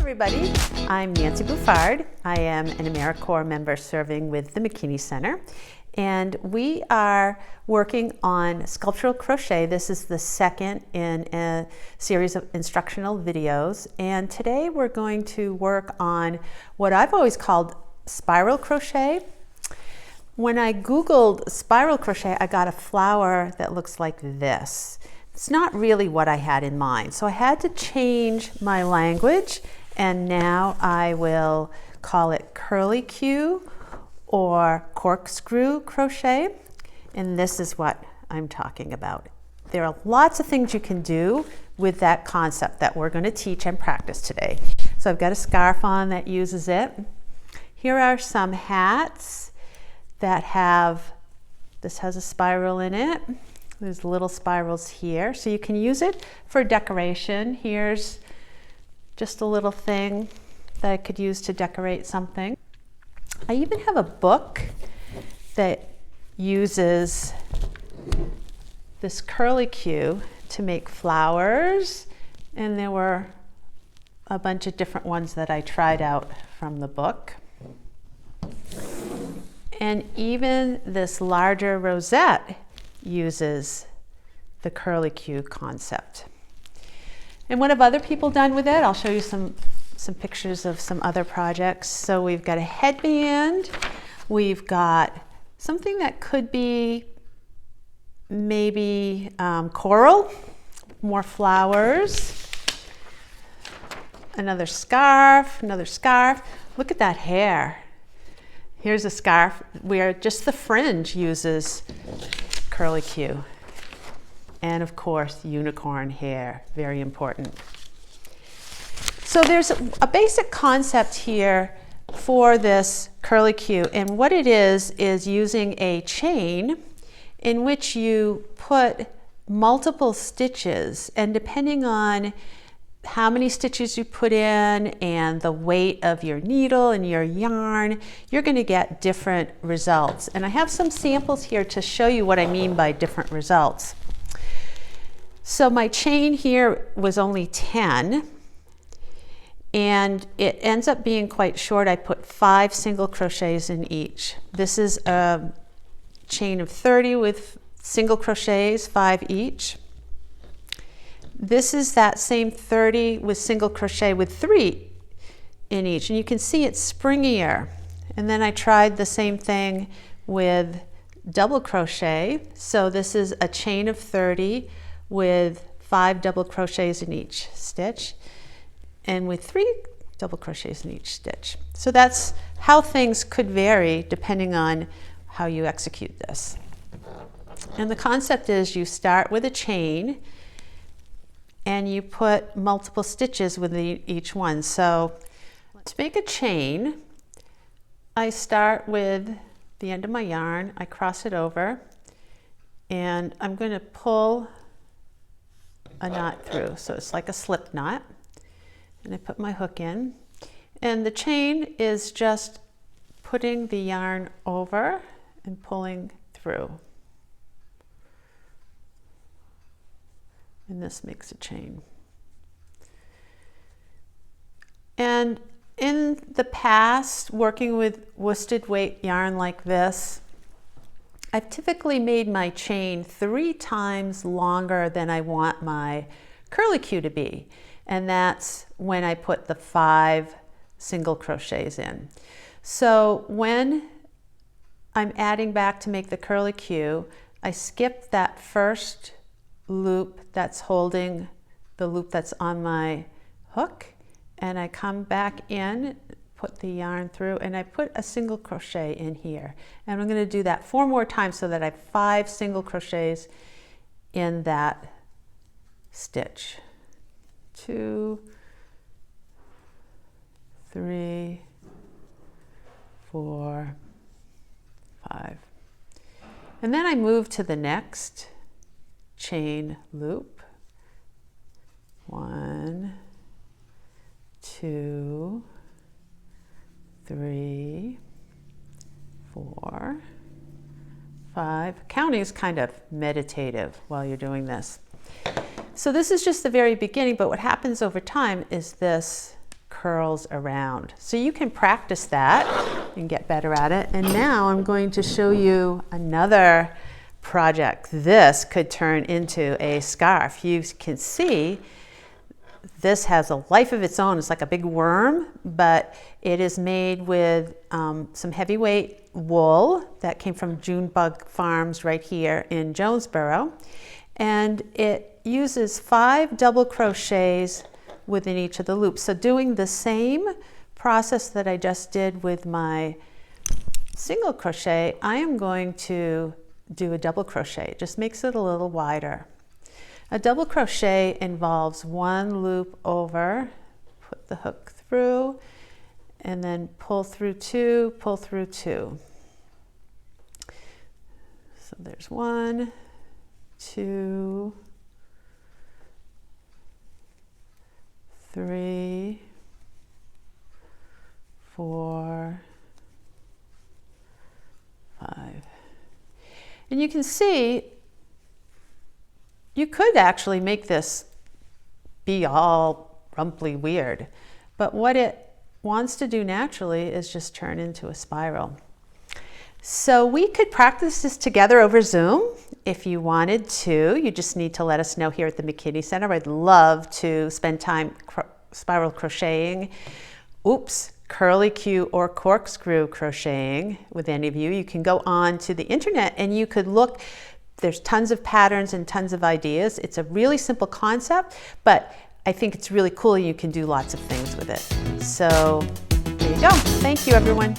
everybody, I'm Nancy Bouffard. I am an AmeriCorps member serving with the McKinney Center, and we are working on sculptural crochet. This is the second in a series of instructional videos, and today we're going to work on what I've always called spiral crochet. When I Googled spiral crochet, I got a flower that looks like this. It's not really what I had in mind, so I had to change my language, and now I will call it curlicue or corkscrew crochet, and this is what I'm talking about. There are lots of things you can do with that concept that we're going to teach and practice today. So I've got a scarf on that uses it. Here are some hats that have, this has a spiral in it. There's little spirals here, so you can use it for decoration. Here's just a little thing that I could use to decorate something. I even have a book that uses this curlicue to make flowers, and there were a bunch of different ones that I tried out from the book. And even this larger rosette uses the curlicue concept. And what have other people done with it? I'll show you some pictures of some other projects. So we've got a headband, we've got something that could be maybe coral, more flowers, another scarf. Look at that hair. Here's a scarf where just the fringe uses curlicue. And of course, unicorn hair, very important. So there's a basic concept here for this curlicue, and what it is using a chain in which you put multiple stitches, and depending on how many stitches you put in and the weight of your needle and your yarn, you're going to get different results. And I have some samples here to show you what I mean by different results. So my chain here was only 10, and it ends up being quite short. I put 5 single crochets in each. This is a chain of 30 with single crochets, 5 each. This is that same 30 with single crochet with 3 in each, and you can see it's springier. And then I tried the same thing with double crochet. So this is a chain of 30 with 5 double crochets in each stitch, and with 3 double crochets in each stitch. So that's how things could vary depending on how you execute this. And the concept is you start with a chain and you put multiple stitches with each one. So to make a chain, I start with the end of my yarn, I cross it over, and I'm going to pull a knot through. So it's like a slip knot, and I put my hook in, and the chain is just putting the yarn over and pulling through. And this makes a chain. And in the past, working with worsted weight yarn like this, I've typically made my chain 3 times longer than I want my curlicue to be. And that's when I put the 5 single crochets in. So when I'm adding back to make the curlicue, I skip that first loop that's holding the loop that's on my hook, and I come back in, put the yarn through, and I put a single crochet in here. And I'm going to do that 4 more times so that I have 5 single crochets in that stitch. 2, 3, 4, 5. And then I move to the next chain loop. 1, 2, 3, 4, 5. Counting is kind of meditative while you're doing this. So this is just the very beginning, but what happens over time is this curls around. So you can practice that and get better at it. And now I'm going to show you another project. This could turn into a scarf. You can see this has a life of its own. It's like a big worm, but it is made with some heavyweight wool that came from Junebug Farms right here in Jonesborough. And it uses 5 double crochets within each of the loops. So doing the same process that I just did with my single crochet, I am going to do a double crochet. It just makes it a little wider. A double crochet involves 1 loop over, put the hook through, and then pull through 2, pull through 2. So there's 1, 2, 3, 4, 5. And you can see you could actually make this be all rumply weird, but what it wants to do naturally is just turn into a spiral. So we could practice this together over Zoom if you wanted to. You just need to let us know here at the McKinney Center. I'd love to spend time spiral crocheting, curlicue or corkscrew crocheting with any of you. You can go on to the internet and you could look. There's tons of patterns and tons of ideas. It's a really simple concept, but I think it's really cool. You can do lots of things with it. So there you go. Thank you, everyone.